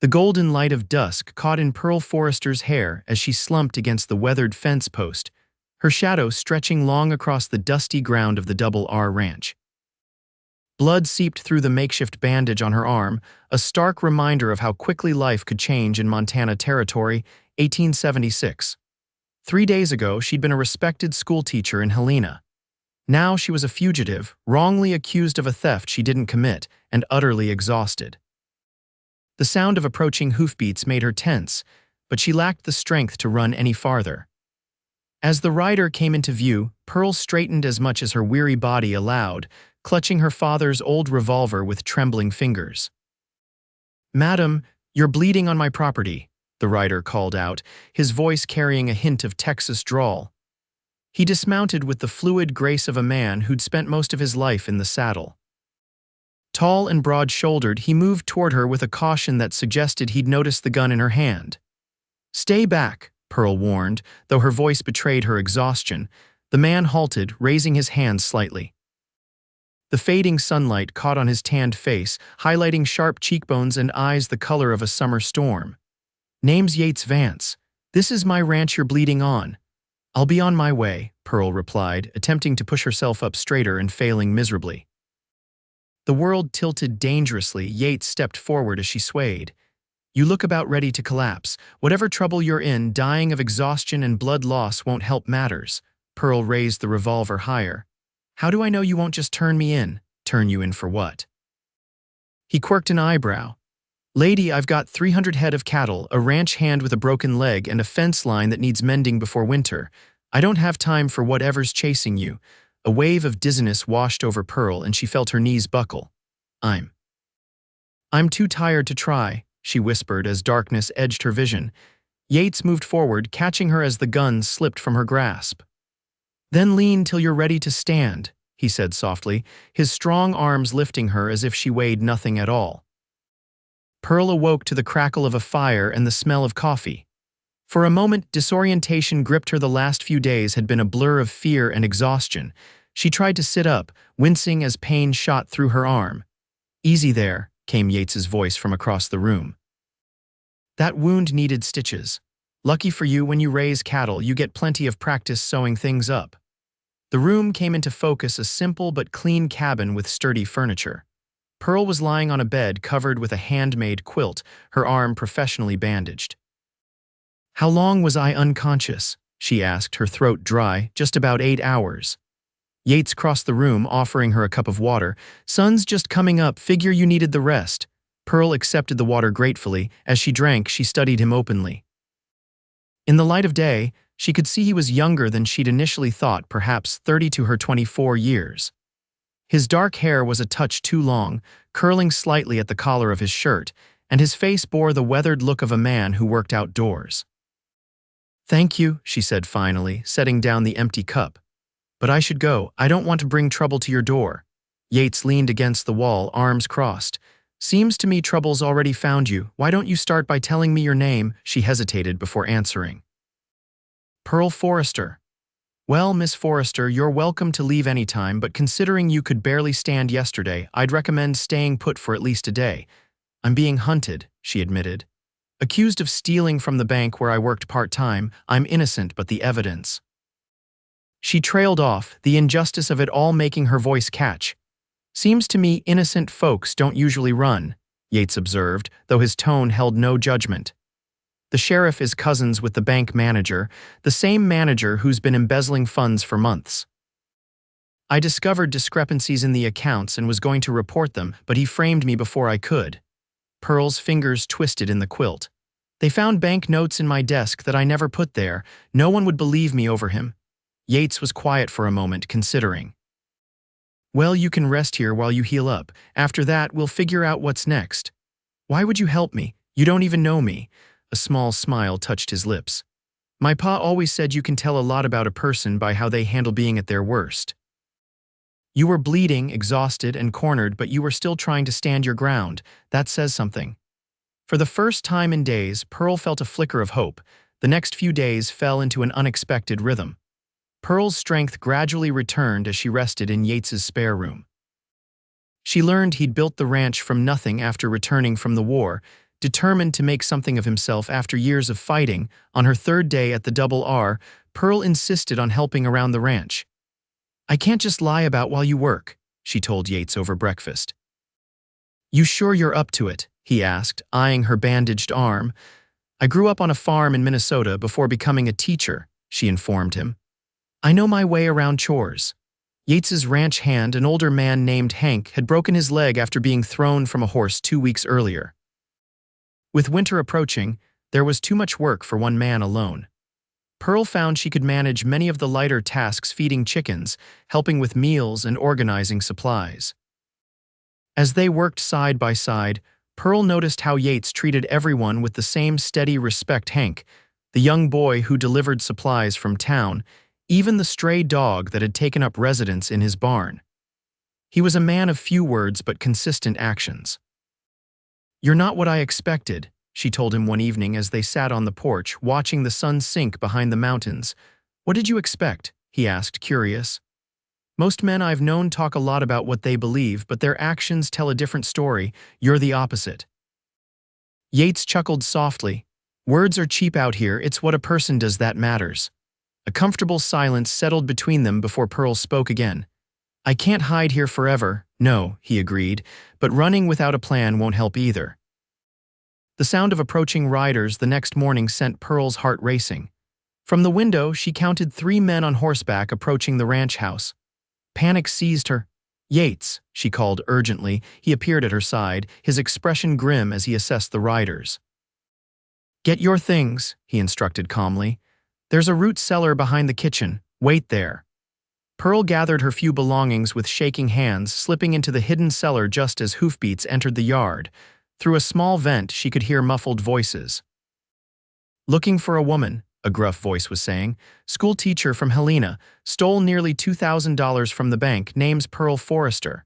The golden light of dusk caught in Pearl Forrester's hair as she slumped against the weathered fence post, her shadow stretching long across the dusty ground of the Double R Ranch. Blood seeped through the makeshift bandage on her arm, a stark reminder of how quickly life could change in Montana Territory, 1876. 3 days ago, she'd been a respected schoolteacher in Helena. Now she was a fugitive, wrongly accused of a theft she didn't commit, and utterly exhausted. The sound of approaching hoofbeats made her tense, but she lacked the strength to run any farther. As the rider came into view, Pearl straightened as much as her weary body allowed, clutching her father's old revolver with trembling fingers. "Madam, you're bleeding on my property," the rider called out, his voice carrying a hint of Texas drawl. He dismounted with the fluid grace of a man who'd spent most of his life in the saddle. Tall and broad-shouldered, he moved toward her with a caution that suggested he'd noticed the gun in her hand. "Stay back," Pearl warned, though her voice betrayed her exhaustion. The man halted, raising his hands slightly. The fading sunlight caught on his tanned face, highlighting sharp cheekbones and eyes the color of a summer storm. "Name's Yates Vance. This is my ranch you're bleeding on." "I'll be on my way," Pearl replied, attempting to push herself up straighter and failing miserably. The world tilted dangerously. Yates stepped forward as she swayed. "You look about ready to collapse. Whatever trouble you're in, dying of exhaustion and blood loss won't help matters." Pearl raised the revolver higher. "How do I know you won't just turn me in?" "Turn you in for what?" He quirked an eyebrow. "Lady, I've got 300 head of cattle, a ranch hand with a broken leg, and a fence line that needs mending before winter. I don't have time for whatever's chasing you." A wave of dizziness washed over Pearl, and she felt her knees buckle. I'm too tired to try," she whispered as darkness edged her vision. Yates moved forward, catching her as the gun slipped from her grasp. "Then lean till you're ready to stand," he said softly, his strong arms lifting her as if she weighed nothing at all. Pearl awoke to the crackle of a fire and the smell of coffee. For a moment, disorientation gripped her. The last few days had been a blur of fear and exhaustion. She tried to sit up, wincing as pain shot through her arm. "Easy there," came Yates's voice from across the room. "That wound needed stitches. Lucky for you, when you raise cattle, you get plenty of practice sewing things up." The room came into focus, a simple but clean cabin with sturdy furniture. Pearl was lying on a bed covered with a handmade quilt, her arm professionally bandaged. "How long was I unconscious?" she asked, her throat dry. "Just about 8 hours." Yates crossed the room, offering her a cup of water. "Sun's just coming up. Figure you needed the rest." Pearl accepted the water gratefully. As she drank, she studied him openly. In the light of day, she could see he was younger than she'd initially thought, perhaps 30 to her 24 years. His dark hair was a touch too long, curling slightly at the collar of his shirt, and his face bore the weathered look of a man who worked outdoors. "Thank you," she said finally, setting down the empty cup. "But I should go. I don't want to bring trouble to your door." Yates leaned against the wall, arms crossed. "Seems to me trouble's already found you. Why don't you start by telling me your name?" She hesitated before answering. "Pearl Forrester." "Well, Miss Forrester, you're welcome to leave anytime, but considering you could barely stand yesterday, I'd recommend staying put for at least a day." "I'm being hunted," she admitted. "Accused of stealing from the bank where I worked part-time. I'm innocent, but the evidence." She trailed off, the injustice of it all making her voice catch. "Seems to me innocent folks don't usually run," Yates observed, though his tone held no judgment. "The sheriff is cousins with the bank manager, the same manager who's been embezzling funds for months. I discovered discrepancies in the accounts and was going to report them, but he framed me before I could." Pearl's fingers twisted in the quilt. "They found bank notes in my desk that I never put there. No one would believe me over him." Yates was quiet for a moment, considering. "Well, you can rest here while you heal up. After that, we'll figure out what's next." "Why would you help me? You don't even know me." A small smile touched his lips. "My pa always said you can tell a lot about a person by how they handle being at their worst." "You were bleeding, exhausted, and cornered, but you were still trying to stand your ground. That says something." For the first time in days, Pearl felt a flicker of hope. The next few days fell into an unexpected rhythm. Pearl's strength gradually returned as she rested in Yates's spare room. She learned he'd built the ranch from nothing after returning from the war, Determined to make something of himself after years of fighting, on her third day at the Double R, Pearl insisted on helping around the ranch. "I can't just lie about while you work," she told Yates over breakfast. "You sure you're up to it?" he asked, eyeing her bandaged arm. "I grew up on a farm in Minnesota before becoming a teacher," she informed him. "I know my way around chores." Yates's ranch hand, an older man named Hank, had broken his leg after being thrown from a horse 2 weeks earlier. With winter approaching, there was too much work for one man alone. Pearl found she could manage many of the lighter tasks, feeding chickens, helping with meals, and organizing supplies. As they worked side by side, Pearl noticed how Yates treated everyone with the same steady respect. Hank, the young boy who delivered supplies from town, even the stray dog that had taken up residence in his barn. He was a man of few words but consistent actions. "You're not what I expected," she told him one evening as they sat on the porch, watching the sun sink behind the mountains. "What did you expect?" he asked, curious. "Most men I've known talk a lot about what they believe, but their actions tell a different story. You're the opposite." Yates chuckled softly. "Words are cheap out here. It's what a person does that matters." A comfortable silence settled between them before Pearl spoke again. "I can't hide here forever." "No," he agreed, "but running without a plan won't help either." The sound of approaching riders the next morning sent Pearl's heart racing. From the window, she counted 3 men on horseback approaching the ranch house. Panic seized her. "Yates," she called urgently. He appeared at her side, his expression grim as he assessed the riders. "Get your things," he instructed calmly. "There's a root cellar behind the kitchen. Wait there." Pearl gathered her few belongings with shaking hands, slipping into the hidden cellar just as hoofbeats entered the yard. Through a small vent, she could hear muffled voices. "Looking for a woman," a gruff voice was saying. "School teacher from Helena. Stole nearly $2,000 from the bank. Name's Pearl Forrester."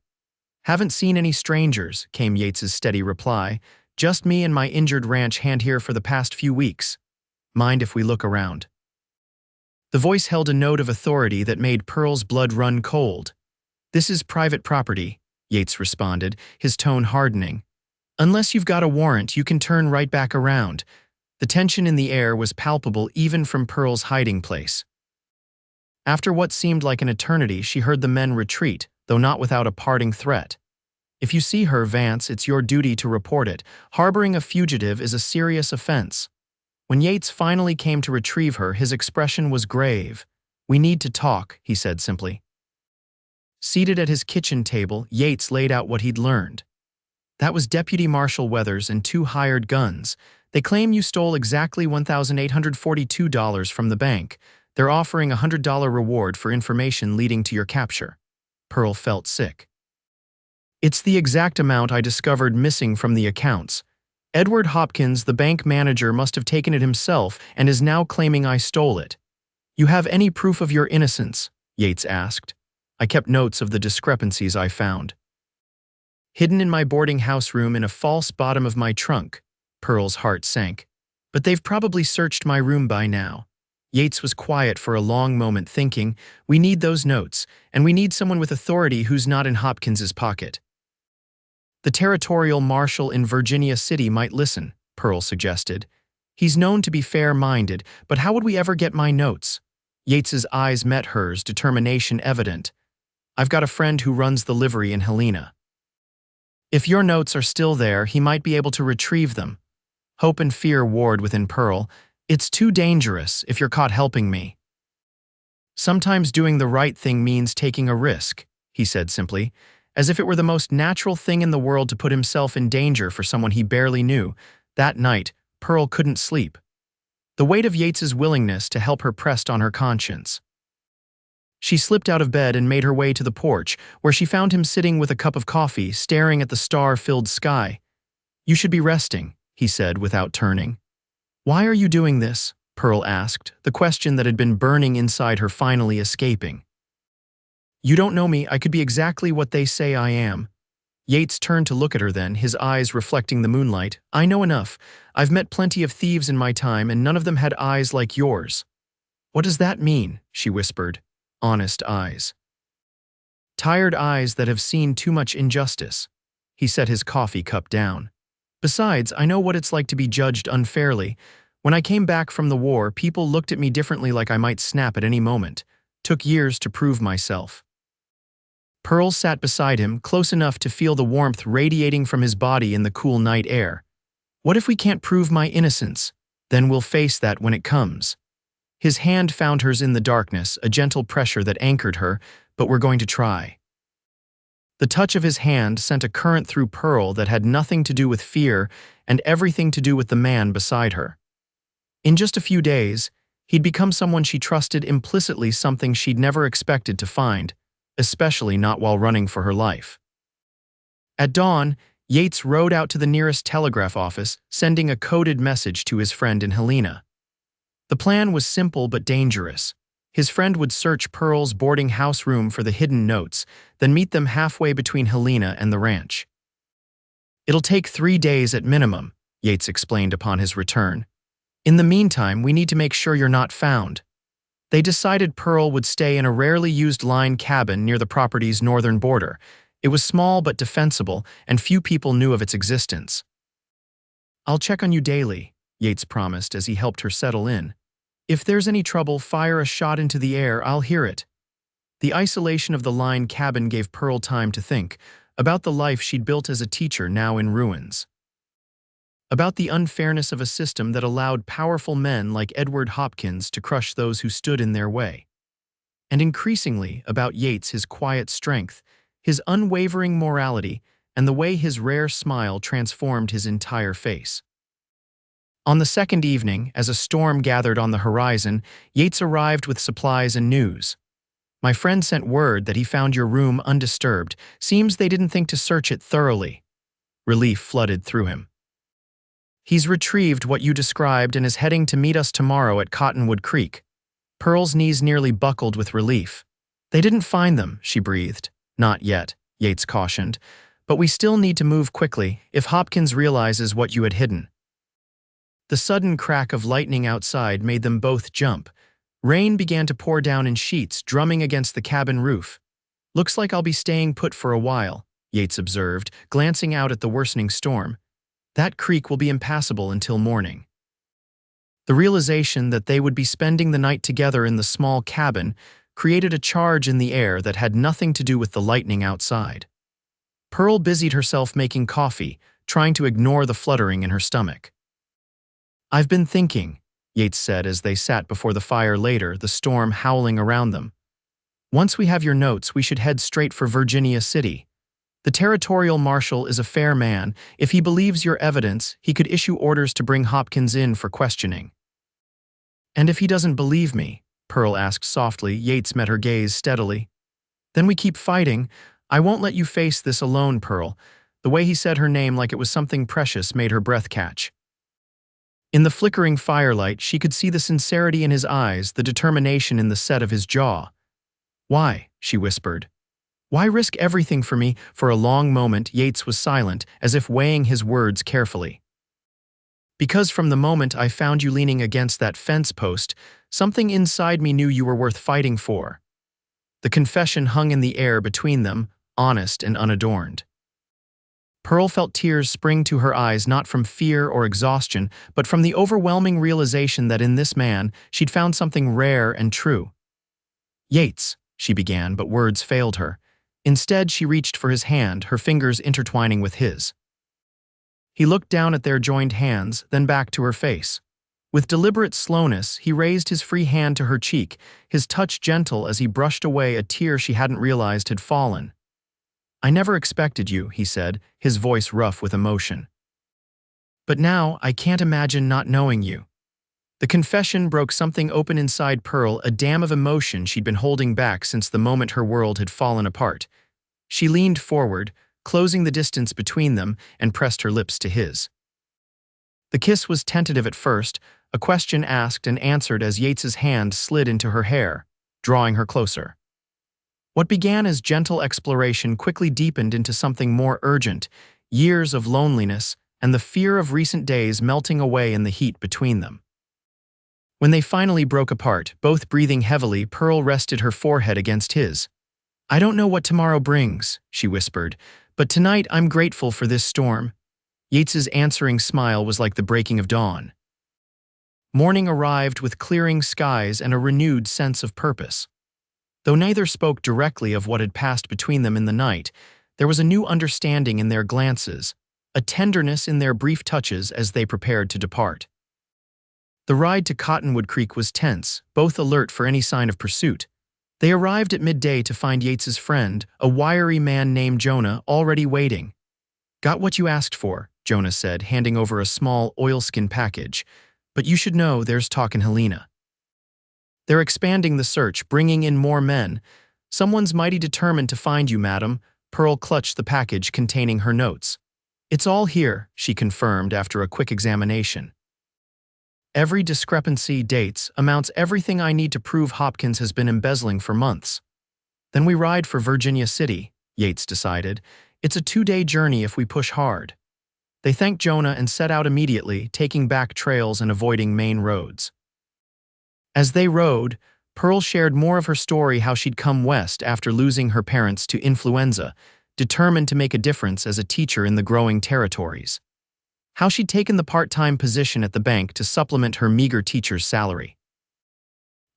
"Haven't seen any strangers," came Yates's steady reply. "Just me and my injured ranch hand here for the past few weeks. Mind if we look around?" The voice held a note of authority that made Pearl's blood run cold. "This is private property," Yates responded, his tone hardening. "Unless you've got a warrant, you can turn right back around." The tension in the air was palpable even from Pearl's hiding place. After what seemed like an eternity, she heard the men retreat, though not without a parting threat. "If you see her, Vance, it's your duty to report it. Harboring a fugitive is a serious offense." When Yates finally came to retrieve her, his expression was grave. "We need to talk," he said simply. Seated at his kitchen table, Yates laid out what he'd learned. "That was Deputy Marshal Weathers and 2 hired guns. They claim you stole exactly $1,842 from the bank. They're offering a $100 reward for information leading to your capture." Pearl felt sick. "It's the exact amount I discovered missing from the accounts. Edward Hopkins, the bank manager, must have taken it himself and is now claiming I stole it." "You have any proof of your innocence?" Yates asked. "I kept notes of the discrepancies I found." "Hidden in my boarding house room in a false bottom of my trunk." Pearl's heart sank. "But they've probably searched my room by now." Yates was quiet for a long moment, thinking, "We need those notes, and we need someone with authority who's not in Hopkins's pocket." "The territorial marshal in Virginia City might listen," Pearl suggested. "He's known to be fair-minded, but how would we ever get my notes?" Yates's eyes met hers, determination evident. "I've got a friend who runs the livery in Helena. If your notes are still there, he might be able to retrieve them." Hope and fear warred within Pearl. "It's too dangerous if you're caught helping me." "Sometimes doing the right thing means taking a risk," he said simply, as if it were the most natural thing in the world to put himself in danger for someone he barely knew. That night, Pearl couldn't sleep. The weight of Yates's willingness to help her pressed on her conscience. She slipped out of bed and made her way to the porch, where she found him sitting with a cup of coffee, staring at the star-filled sky. "You should be resting," he said without turning. "Why are you doing this?" Pearl asked, the question that had been burning inside her finally escaping. "You don't know me. I could be exactly what they say I am." Yates turned to look at her then, his eyes reflecting the moonlight. "I know enough. I've met plenty of thieves in my time, and none of them had eyes like yours." "What does that mean?" she whispered. "Honest eyes." "Tired eyes that have seen too much injustice." He set his coffee cup down. Besides, I know what it's like to be judged unfairly. When I came back from the war, people looked at me differently, like I might snap at any moment. Took years to prove myself. Pearl sat beside him, close enough to feel the warmth radiating from his body in the cool night air. What if we can't prove my innocence? Then we'll face that when it comes. His hand found hers in the darkness, a gentle pressure that anchored her, but we're going to try. The touch of his hand sent a current through Pearl that had nothing to do with fear and everything to do with the man beside her. In just a few days, he'd become someone she trusted implicitly, something she'd never expected to find, especially not while running for her life. At dawn, Yates rode out to the nearest telegraph office, sending a coded message to his friend in Helena. The plan was simple but dangerous. His friend would search Pearl's boarding house room for the hidden notes, then meet them halfway between Helena and the ranch. "It'll take 3 days at minimum," Yates explained upon his return. "In the meantime, we need to make sure you're not found." They decided Pearl would stay in a rarely used line cabin near the property's northern border. It was small but defensible, and few people knew of its existence. "I'll check on you daily," Yates promised as he helped her settle in. "If there's any trouble, fire a shot into the air, I'll hear it." The isolation of the line cabin gave Pearl time to think about the life she'd built as a teacher, now in ruins. About the unfairness of a system that allowed powerful men like Edward Hopkins to crush those who stood in their way. And increasingly about Yates, his quiet strength, his unwavering morality, and the way his rare smile transformed his entire face. On the second evening, as a storm gathered on the horizon, Yates arrived with supplies and news. "My friend sent word that he found your room undisturbed. Seems they didn't think to search it thoroughly." Relief flooded through him. "He's retrieved what you described and is heading to meet us tomorrow at Cottonwood Creek." Pearl's knees nearly buckled with relief. "They didn't find them," she breathed. "Not yet," Yates cautioned. "But we still need to move quickly if Hopkins realizes what you had hidden." The sudden crack of lightning outside made them both jump. Rain began to pour down in sheets, drumming against the cabin roof. "Looks like I'll be staying put for a while," Yates observed, glancing out at the worsening storm. "That creek will be impassable until morning." The realization that they would be spending the night together in the small cabin created a charge in the air that had nothing to do with the lightning outside. Pearl busied herself making coffee, trying to ignore the fluttering in her stomach. "I've been thinking," Yates said as they sat before the fire later, the storm howling around them. "Once we have your notes, we should head straight for Virginia City. The territorial marshal is a fair man. If he believes your evidence, he could issue orders to bring Hopkins in for questioning." "And if he doesn't believe me?" Pearl asked softly. Yates met her gaze steadily. "Then we keep fighting. I won't let you face this alone, Pearl." The way he said her name like it was something precious made her breath catch. In the flickering firelight, she could see the sincerity in his eyes, the determination in the set of his jaw. "Why?" she whispered. "Why risk everything for me?" For a long moment, Yates was silent, as if weighing his words carefully. "Because from the moment I found you leaning against that fence post, something inside me knew you were worth fighting for." The confession hung in the air between them, honest and unadorned. Pearl felt tears spring to her eyes, not from fear or exhaustion, but from the overwhelming realization that in this man, she'd found something rare and true. "Yates," she began, but words failed her. Instead, she reached for his hand, her fingers intertwining with his. He looked down at their joined hands, then back to her face. With deliberate slowness, he raised his free hand to her cheek, his touch gentle as he brushed away a tear she hadn't realized had fallen. "I never expected you," he said, his voice rough with emotion. "But now, I can't imagine not knowing you." The confession broke something open inside Pearl, a dam of emotion she'd been holding back since the moment her world had fallen apart. She leaned forward, closing the distance between them, and pressed her lips to his. The kiss was tentative at first, a question asked and answered as Yates's hand slid into her hair, drawing her closer. What began as gentle exploration quickly deepened into something more urgent, years of loneliness and the fear of recent days melting away in the heat between them. When they finally broke apart, both breathing heavily, Pearl rested her forehead against his. "I don't know what tomorrow brings," she whispered, "but tonight I'm grateful for this storm." Yates's answering smile was like the breaking of dawn. Morning arrived with clearing skies and a renewed sense of purpose. Though neither spoke directly of what had passed between them in the night, there was a new understanding in their glances, a tenderness in their brief touches as they prepared to depart. The ride to Cottonwood Creek was tense, both alert for any sign of pursuit. They arrived at midday to find Yates's friend, a wiry man named Jonah, already waiting. "Got what you asked for," Jonah said, handing over a small oilskin package. "But you should know there's talk in Helena. They're expanding the search, bringing in more men. Someone's mighty determined to find you, madam." Pearl clutched the package containing her notes. "It's all here," she confirmed after a quick examination. "Every discrepancy, dates, amounts, everything I need to prove Hopkins has been embezzling for months." "Then we ride for Virginia City," Yates decided. "It's a 2-day journey if we push hard." They thanked Jonah and set out immediately, taking back trails and avoiding main roads. As they rode, Pearl shared more of her story, how she'd come west after losing her parents to influenza, determined to make a difference as a teacher in the growing territories. How she'd taken the part-time position at the bank to supplement her meager teacher's salary.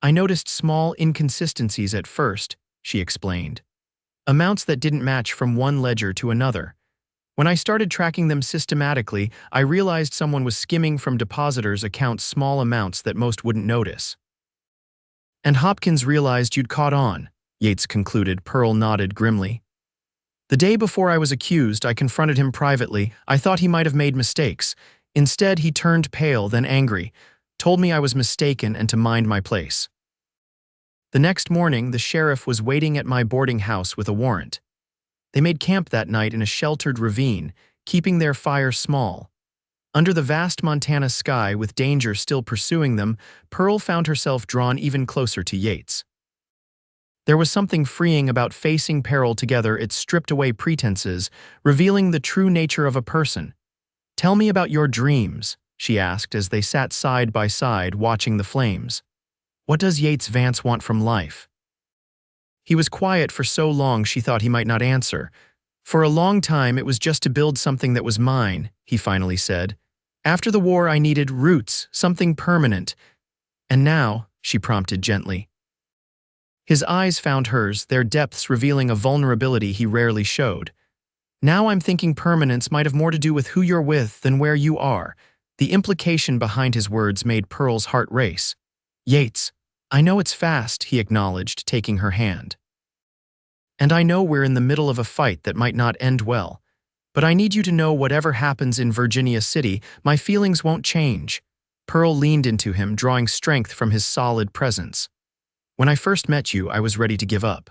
"I noticed small inconsistencies at first," she explained. "Amounts that didn't match from one ledger to another. When I started tracking them systematically, I realized someone was skimming from depositors' accounts small amounts that most wouldn't notice." "And Hopkins realized you'd caught on," Yates concluded. Pearl nodded grimly. "The day before I was accused, I confronted him privately. I thought he might have made mistakes. Instead, he turned pale, then angry, told me I was mistaken and to mind my place. The next morning, the sheriff was waiting at my boarding house with a warrant. They made camp that night in a sheltered ravine, keeping their fire small. Under the vast Montana sky, with danger still pursuing them, Pearl found herself drawn even closer to Yates. There was something freeing about facing peril together. It stripped away pretenses, revealing the true nature of a person. "Tell me about your dreams," she asked as they sat side by side watching the flames. "What does Yates Vance want from life?" He was quiet for so long she thought he might not answer. "For a long time it was just to build something that was mine," he finally said. "After the war I needed roots, something permanent. And now," she prompted gently. His eyes found hers, their depths revealing a vulnerability he rarely showed. "Now I'm thinking permanence might have more to do with who you're with than where you are." The implication behind his words made Pearl's heart race. "Yates, I know it's fast," he acknowledged, taking her hand. "And I know we're in the middle of a fight that might not end well. But I need you to know whatever happens in Virginia City, my feelings won't change." Pearl leaned into him, drawing strength from his solid presence. "When I first met you, I was ready to give up.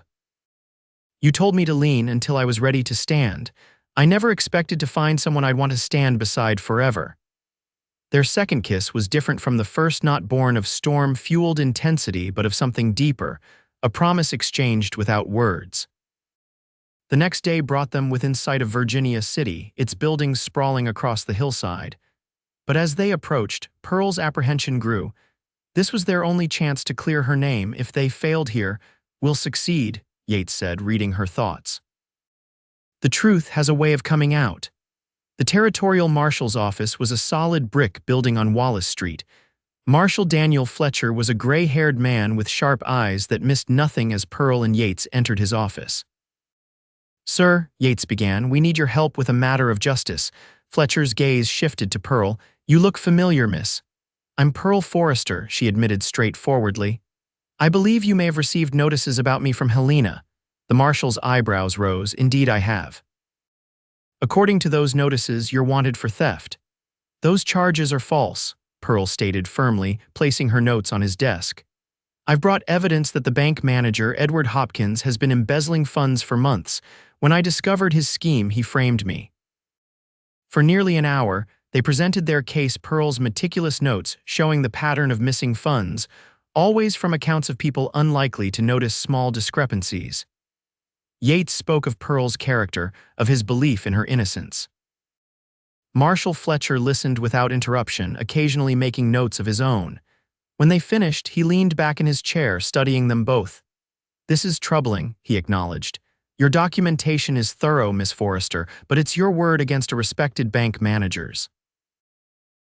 You told me to lean until I was ready to stand. I never expected to find someone I'd want to stand beside forever." Their second kiss was different from the first, not born of storm-fueled intensity, but of something deeper, a promise exchanged without words. The next day brought them within sight of Virginia City, its buildings sprawling across the hillside. But as they approached, Pearl's apprehension grew. This was their only chance to clear her name. "If they failed here, we'll succeed," Yates said, reading her thoughts. "The truth has a way of coming out." The territorial marshal's office was a solid brick building on Wallace Street. Marshal Daniel Fletcher was a gray-haired man with sharp eyes that missed nothing as Pearl and Yates entered his office. "Sir," Yates began, "we need your help with a matter of justice." Fletcher's gaze shifted to Pearl. "You look familiar, miss." "I'm Pearl Forrester," she admitted straightforwardly. "I believe you may have received notices about me from Helena." The marshal's eyebrows rose. "Indeed I have." "According to those notices, you're wanted for theft." "Those charges are false," Pearl stated firmly, placing her notes on his desk. "I've brought evidence that the bank manager, Edward Hopkins, has been embezzling funds for months. When I discovered his scheme, he framed me." For nearly an hour, they presented their case. Pearl's meticulous notes showing the pattern of missing funds, always from accounts of people unlikely to notice small discrepancies. Yates spoke of Pearl's character, of his belief in her innocence. Marshal Fletcher listened without interruption, occasionally making notes of his own. When they finished, he leaned back in his chair, studying them both. "This is troubling," he acknowledged. Your documentation is thorough, Miss Forrester, but it's your word against a respected bank manager's.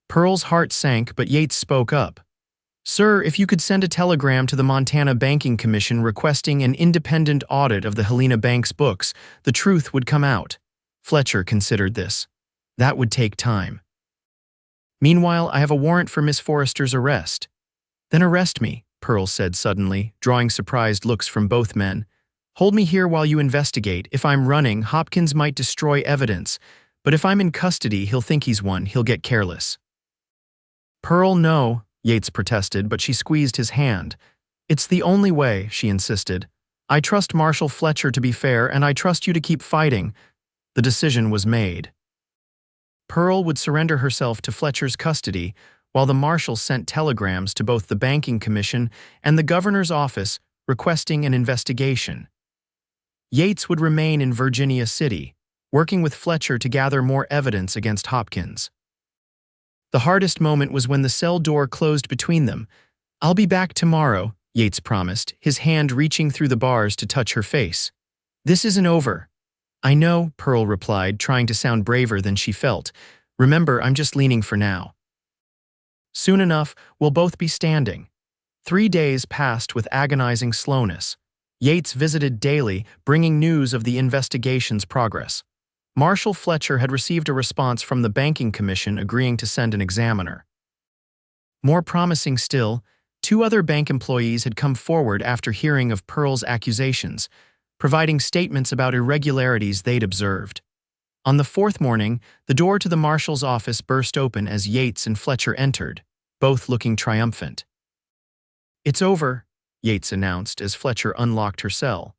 Pearl's heart sank, but Yates spoke up. Sir, if you could send a telegram to the Montana Banking Commission requesting an independent audit of the Helena Bank's books, the truth would come out. Fletcher considered this. That would take time. Meanwhile, I have a warrant for Miss Forrester's arrest. Then arrest me, Pearl said suddenly, drawing surprised looks from both men. Hold me here while you investigate. If I'm running, Hopkins might destroy evidence, but if I'm in custody, he'll think he's won. He'll get careless. Pearl, no, Yates protested, but she squeezed his hand. It's the only way, she insisted. I trust Marshal Fletcher to be fair, and I trust you to keep fighting. The decision was made. Pearl would surrender herself to Fletcher's custody, while the marshal sent telegrams to both the Banking Commission and the governor's office requesting an investigation. Yates would remain in Virginia City, working with Fletcher to gather more evidence against Hopkins. The hardest moment was when the cell door closed between them. I'll be back tomorrow, Yates promised, his hand reaching through the bars to touch her face. This isn't over. I know, Pearl replied, trying to sound braver than she felt. Remember, I'm just leaning for now. Soon enough, we'll both be standing. 3 days passed with agonizing slowness. Yates visited daily, bringing news of the investigation's progress. Marshal Fletcher had received a response from the Banking Commission agreeing to send an examiner. More promising still, 2 other bank employees had come forward after hearing of Pearl's accusations, providing statements about irregularities they'd observed. On the 4th morning, the door to the marshal's office burst open as Yates and Fletcher entered, both looking triumphant. It's over, Yates announced as Fletcher unlocked her cell.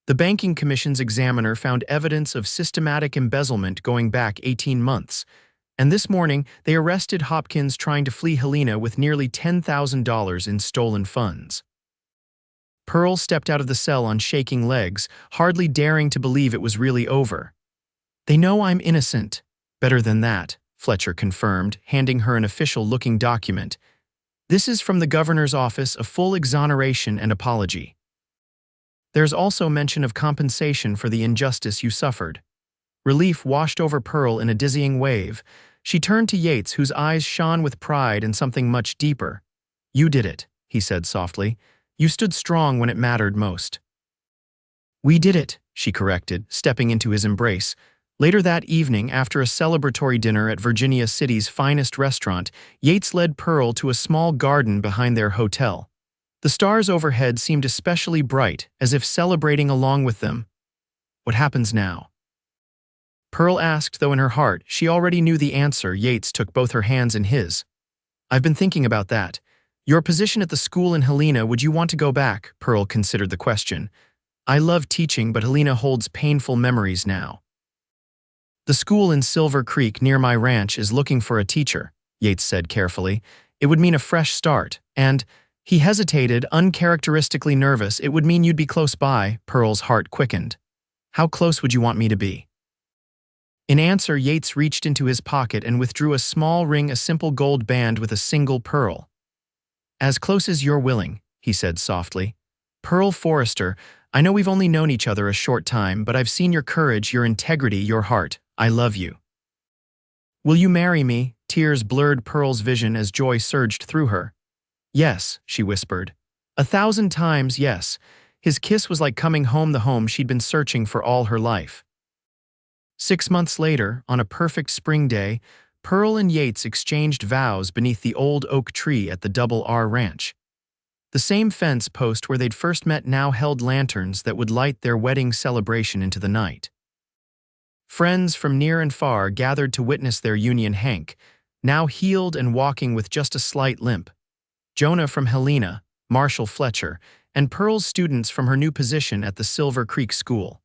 The Banking Commission's examiner found evidence of systematic embezzlement going back 18 months, and this morning they arrested Hopkins trying to flee Helena with nearly $10,000 in stolen funds. Pearl stepped out of the cell on shaking legs, hardly daring to believe it was really over. They know I'm innocent. Better than that, Fletcher confirmed, handing her an official-looking document. This is from the governor's office, a full exoneration and apology. There's also mention of compensation for the injustice you suffered. Relief washed over Pearl in a dizzying wave. She turned to Yates, whose eyes shone with pride and something much deeper. You did it, he said softly. You stood strong when it mattered most. We did it, she corrected, stepping into his embrace. Later that evening, after a celebratory dinner at Virginia City's finest restaurant, Yates led Pearl to a small garden behind their hotel. The stars overhead seemed especially bright, as if celebrating along with them. What happens now? Pearl asked, though in her heart she already knew the answer. Yates took both her hands in his. I've been thinking about that. Your position at the school in Helena, would you want to go back? Pearl considered the question. I love teaching, but Helena holds painful memories now. The school in Silver Creek near my ranch is looking for a teacher, Yates said carefully. It would mean a fresh start, and he hesitated, uncharacteristically nervous. It would mean you'd be close by. Pearl's heart quickened. How close would you want me to be? In answer, Yates reached into his pocket and withdrew a small ring, a simple gold band with a single pearl. As close as you're willing, he said softly. Pearl Forrester, I know we've only known each other a short time, but I've seen your courage, your integrity, your heart. I love you. Will you marry me? Tears blurred Pearl's vision as joy surged through her. Yes, she whispered. 1,000 times yes. His kiss was like coming home, the home she'd been searching for all her life. 6 months later, on a perfect spring day, Pearl and Yates exchanged vows beneath the old oak tree at the Double R Ranch. The same fence post where they'd first met now held lanterns that would light their wedding celebration into the night. Friends from near and far gathered to witness their union. Hank, now healed and walking with just a slight limp. Jonah from Helena, Marshal Fletcher, and Pearl's students from her new position at the Silver Creek School.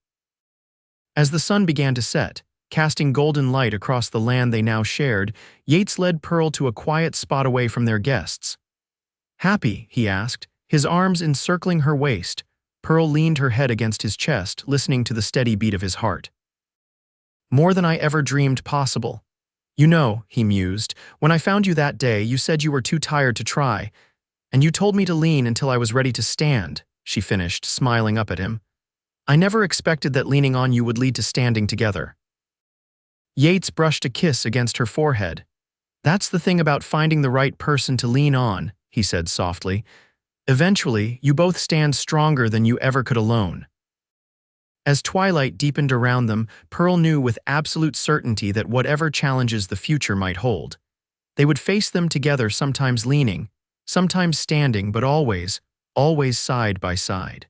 As the sun began to set, casting golden light across the land they now shared, Yates led Pearl to a quiet spot away from their guests. Happy? He asked, his arms encircling her waist. Pearl leaned her head against his chest, listening to the steady beat of his heart. More than I ever dreamed possible. You know, he mused, when I found you that day, you said you were too tired to try, and you told me to lean until I was ready to stand, she finished, smiling up at him. I never expected that leaning on you would lead to standing together. Yates brushed a kiss against her forehead. That's the thing about finding the right person to lean on, he said softly. Eventually, you both stand stronger than you ever could alone. As twilight deepened around them, Pearl knew with absolute certainty that whatever challenges the future might hold, they would face them together, sometimes leaning, sometimes standing, but always, always side by side.